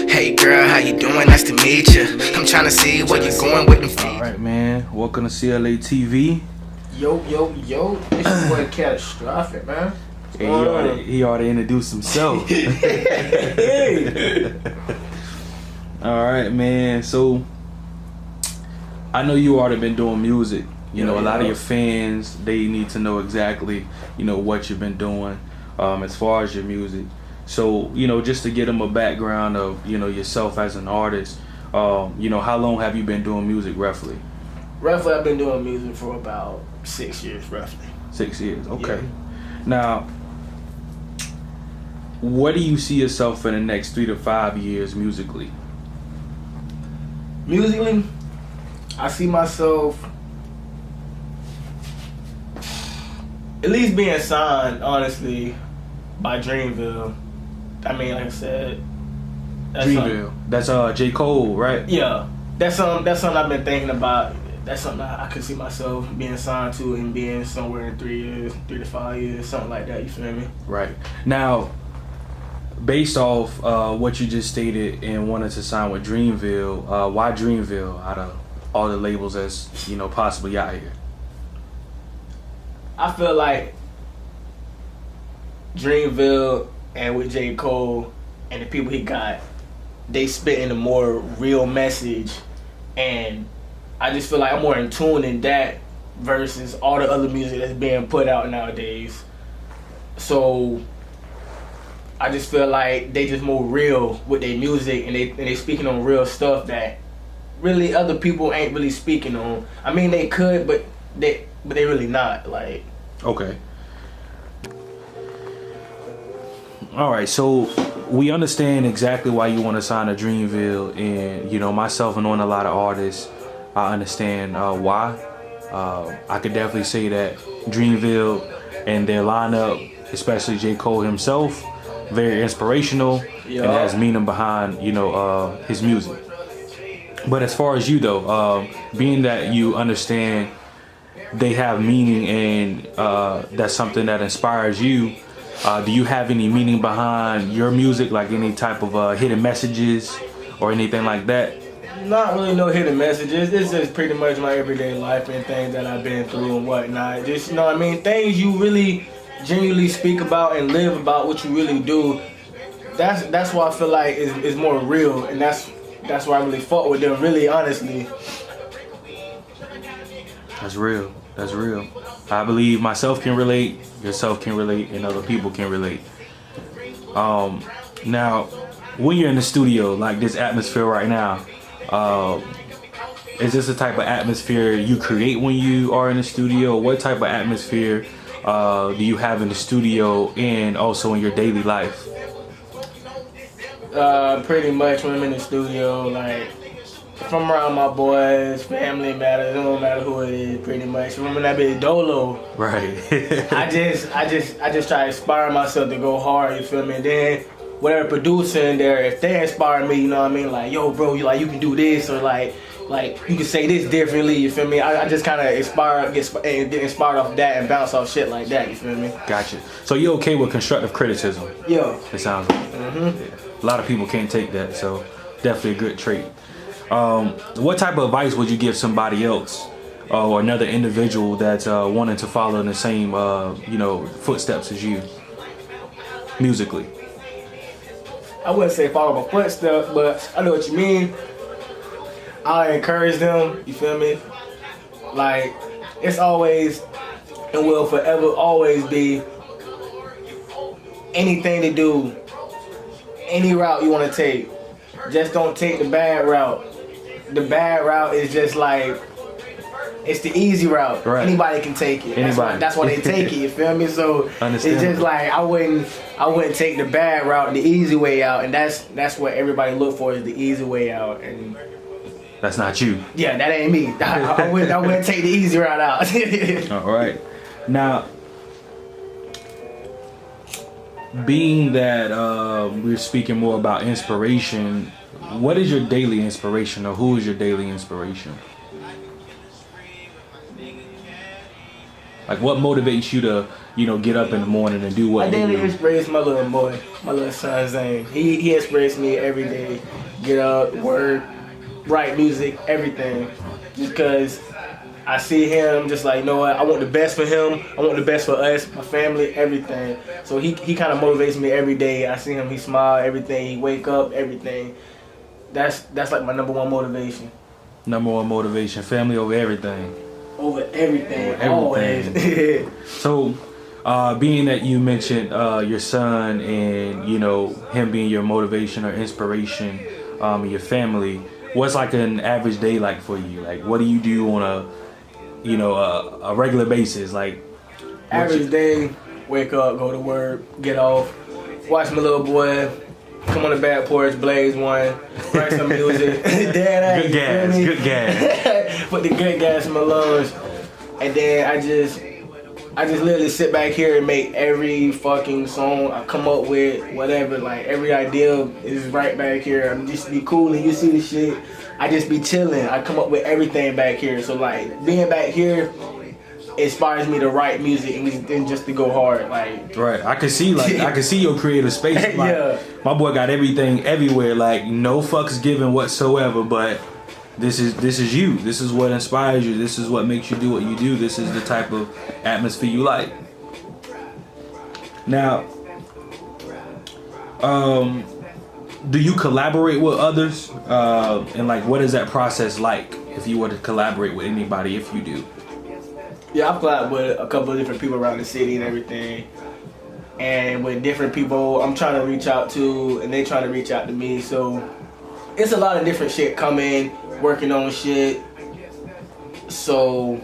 Hey girl, how you doing? Nice to meet you. I'm trying to see where you going with them feet. Alright, man. Welcome to CLA TV. Yo, it's your boy Catastrophic, man. Hey, he already introduced himself. Alright, man. So, I know you already been doing music. You know, a lot of your fans, they need to know exactly, what you've been doing as far as your music. So, just to get them a background of, yourself as an artist, how long have you been doing music roughly? Roughly, I've been doing music for about 6 years, roughly. 6 years, okay. Yeah. Now, what do you see yourself in the next 3 to 5 years musically? Musically, I see myself at least being signed, honestly, by Dreamville. I mean, like I said, Dreamville. That's J. Cole, right? Yeah, that's something I've been thinking about. That's something I could see myself being signed to and being somewhere in 3 to 5 years, something like that. You feel me? Right. Now, based off what you just stated and wanted to sign with Dreamville, why Dreamville out of all the labels that's possibly out here? I feel like Dreamville and with J. Cole and the people he got, they spitting a more real message, and I just feel like I'm more in tune in that versus all the other music that's being put out nowadays. So I just feel like they just more real with their music, and they speaking on real stuff that really other people ain't really speaking on. I mean, they could, but they really not. Like, okay. All right, so we understand exactly why you want to sign to Dreamville, and myself and knowing a lot of artists, I understand why. I could definitely say that Dreamville and their lineup, especially J. Cole himself, very inspirational and has meaning behind his music. But as far as you though, being that you understand they have meaning and that's something that inspires you, do you have any meaning behind your music, like any type of hidden messages or anything like that? Not really no hidden messages. It's just pretty much my everyday life and things that I've been through and whatnot. Just, things you really genuinely speak about and live about what you really do. That's why I feel like is more real, and that's why I really fought with them, really, honestly. That's real. That's real. I believe myself can relate, yourself can relate, and other people can relate. Now, when you're in the studio, like this atmosphere right now, is this the type of atmosphere you create when you are in the studio? What type of atmosphere do you have in the studio and also in your daily life? Pretty much when I'm in the studio, like, if I'm around my boys, family matters, it don't matter who it is, pretty much. Remember that big dolo. Right. I just try to inspire myself to go hard, you feel me? And then whatever producer in there, if they inspire me, like, yo bro, you can do this, or like you can say this differently, you feel me? I just kinda get inspired off that and bounce off shit like that, you feel me? Gotcha. So you okay with constructive criticism? Yeah. It sounds like. Yeah. A lot of people can't take that, so definitely a good trait. What type of advice would you give somebody else or another individual that's wanting to follow in the same footsteps as you musically? I wouldn't say follow my footsteps, but I know what you mean. I encourage them, you feel me? Like, it's always and will forever always be anything to do, any route you want to take. Just don't take the bad route. The bad route is just like, it's the easy route. Right. Anybody can take it. That's why they take it, you feel me? So it's just like, I wouldn't take the bad route, the easy way out, and that's what everybody look for, is the easy way out. And that's not you. Yeah, that ain't me. I wouldn't take the easy route out. All right. Now, being that we're speaking more about inspiration, what is your daily inspiration, or who is your daily inspiration? Like, what motivates you to, get up in the morning and do what I you daily do? inspires my little boy, my little son Zane. He inspires me every day. Get up, work, write music, everything. Just because I see him, just like, you know what, I want the best for him. I want the best for us, my family, everything. So he kind of motivates me every day. I see him, he smile, everything. He wake up, everything. That's like my number one motivation. Number one motivation, family over everything. Over everything, Over everything. always. So, being that you mentioned your son and, him being your motivation or inspiration, your family, what's like an average day like for you? Like, what do you do on a regular basis? Like, Average day, wake up, go to work, get off, watch my little boy, come on the back porch, blaze one, write some music. Good gas. Put the good gas in my lungs. And then I just literally sit back here and make every fucking song I come up with, whatever, like every idea is right back here. I'm just be cool and you see the shit. I just be chilling. I come up with everything back here. So like being back here inspires me to write music and just to go hard. Like, right, I can see your creative space. Like, yeah. My boy got everything everywhere. Like, no fucks given whatsoever. But this is you. This is what inspires you. This is what makes you do what you do. This is the type of atmosphere you like. Now, do you collaborate with others? And like, what is that process like if you were to collaborate with anybody? If you do. Yeah, I've collabed with a couple of different people around the city and everything. And with different people I'm trying to reach out to and they trying to reach out to me. So it's a lot of different shit coming, working on shit. So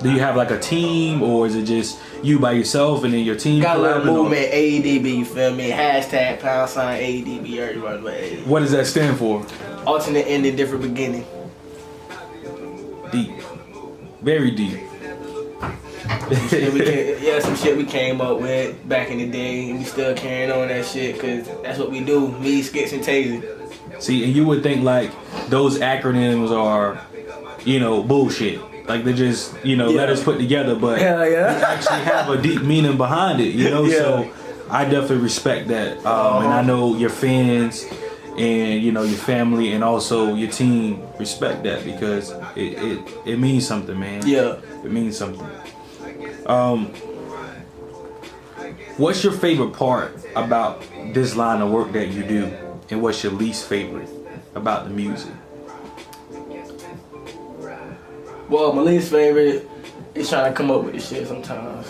do you have like a team, or is it just you by yourself and then your team? Got a little movement, AEDB, you feel me? Hashtag # AEDB, everybody. What does that stand for? Alternate ending, different beginning. Deep. Very deep. Some shit we came up with back in the day, and we still carrying on that shit, cause that's what we do. Me, Skits, and Taser. See, and you would think like those acronyms are, bullshit. Like they just, letters put together, but Hell yeah. you actually have a deep meaning behind it, Yeah. So I definitely respect that. And I know your fans and your family and also your team respect that, because it means something, man. Yeah. It means something. What's your favorite part about this line of work that you do, and what's your least favorite about the music? Well, my least favorite is trying to come up with this shit sometimes.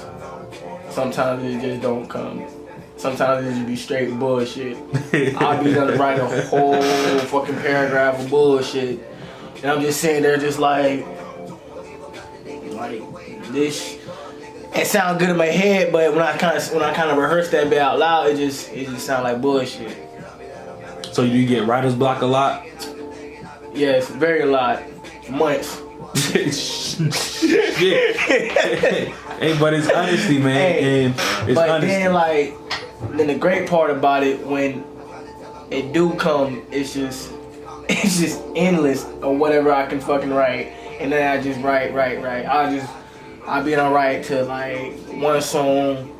Sometimes it just don't come. Sometimes it just be straight bullshit. I'll be done to write a whole fucking paragraph of bullshit, and I'm just sitting there just like this. It sounds good in my head, but when I kind of rehearse that bit out loud, it just sound like bullshit. So you get writer's block a lot? Yes, very a lot. Months. Hey, but it's honesty, man. Hey, and it's but honesty. then the great part about it, when it do come, it's just endless of whatever I can fucking write, and then I just write. I'll be on write to like one song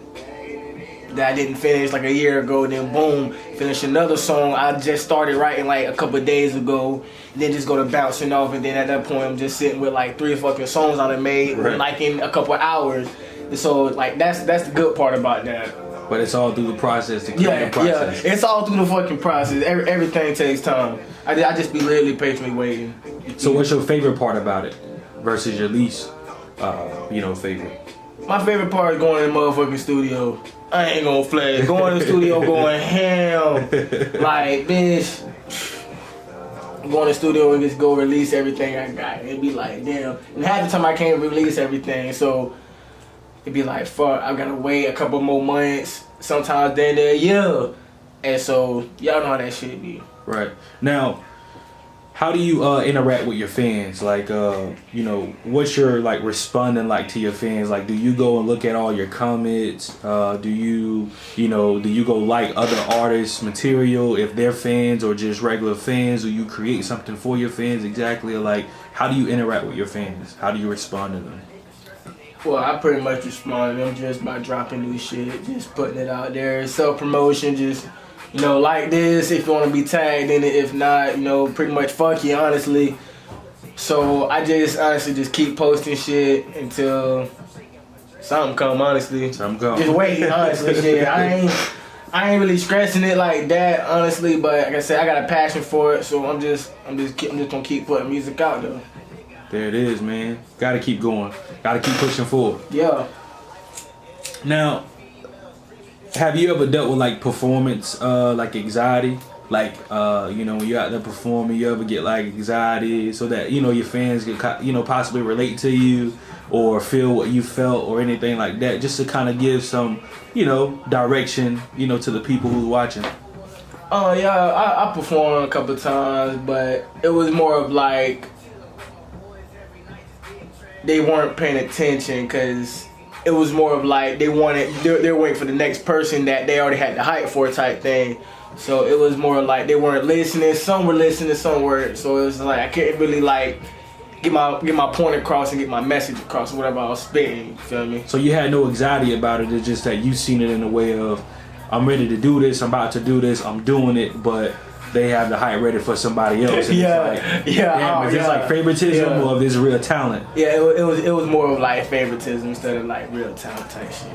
that I didn't finish like a year ago, then boom, finish another song I just started writing like a couple of days ago, and then just go to bouncing off, and then at that point I'm just sitting with like 3 fucking songs I done made, right, like in a couple of hours. And so like that's the good part about that. But it's all through the process, the creative process. Yeah, it's all through the fucking process. Everything takes time. I just be literally patiently waiting. So what's your favorite part about it versus your least, favorite? My favorite part is going in the motherfucking studio. I ain't gonna flag. Going in the studio, going ham. Like, bitch. Go in the studio and just go release everything I got. It'd be like, damn. And half the time I can't release everything, so it'd be like, fuck, I gotta wait a couple more months. Sometimes then a year. And so, y'all know how that shit be. Right. Now, how do you interact with your fans? Like, what's your like responding like to your fans? Like, do you go and look at all your comments? Do you go like other artists' material if they're fans, or just regular fans? Or you create something for your fans exactly? Or like, how do you interact with your fans? How do you respond to them? Well, I pretty much respond to them just by dropping new shit, just putting it out there. Self-promotion, just, you know, like this if you want to be tagged in it. If not, you know, pretty much fuck you, honestly. So I just honestly just keep posting shit until something come, honestly. Something come. Just waiting, honestly. Shit. I ain't really stressing it like that, honestly. But like I said, I got a passion for it, so I'm just gonna keep putting music out though. There it is, man. Gotta keep going. Gotta keep pushing forward. Yeah. Now, have you ever dealt with like performance, like anxiety? Like, you know, when you're out there performing, you ever get like anxiety so that, you know, your fans can, you know, possibly relate to you or feel what you felt or anything like that, just to kind of give some, you know, direction, you know, to the people who's watching? Oh, yeah, I performed a couple times, but it was more of like, they weren't paying attention because it was more of like they're waiting for the next person that they already had the hype for type thing. So it was more like they weren't listening. Some were listening, some weren't. So it was like I couldn't really like get my point across and get my message across or whatever I was spitting. You feel me? So you had no anxiety about it. It's just that you seen it in a way of, I'm ready to do this. I'm about to do this. I'm doing it, but they have the hype ready for somebody else. And Yeah, it's like, yeah, damn, is this like favoritism or is this real talent? Yeah, it was more of like favoritism instead of like real talent type shit.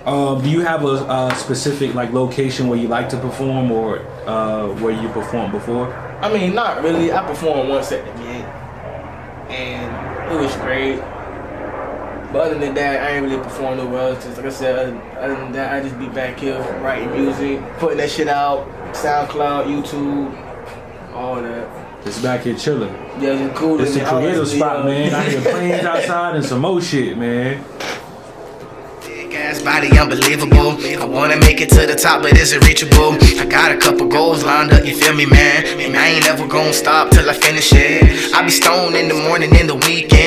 Do you have a specific like location where you like to perform or where you performed before? I mean, not really. I performed once at the Mint, and it was great. But other than that, I ain't really performed nowhere else. Just like I said, other than that, I just be back here writing music, putting that shit out, SoundCloud, YouTube, all that. Just back here chilling. Yeah, just cool. It's the creative spot, man. I hear planes outside and some more shit, man. Ass body unbelievable. I wanna make it to the top, but is it reachable? I got a couple goals lined up, you feel me, man? And I ain't ever gonna stop till I finish it. I be stoned in the morning, in the weekend.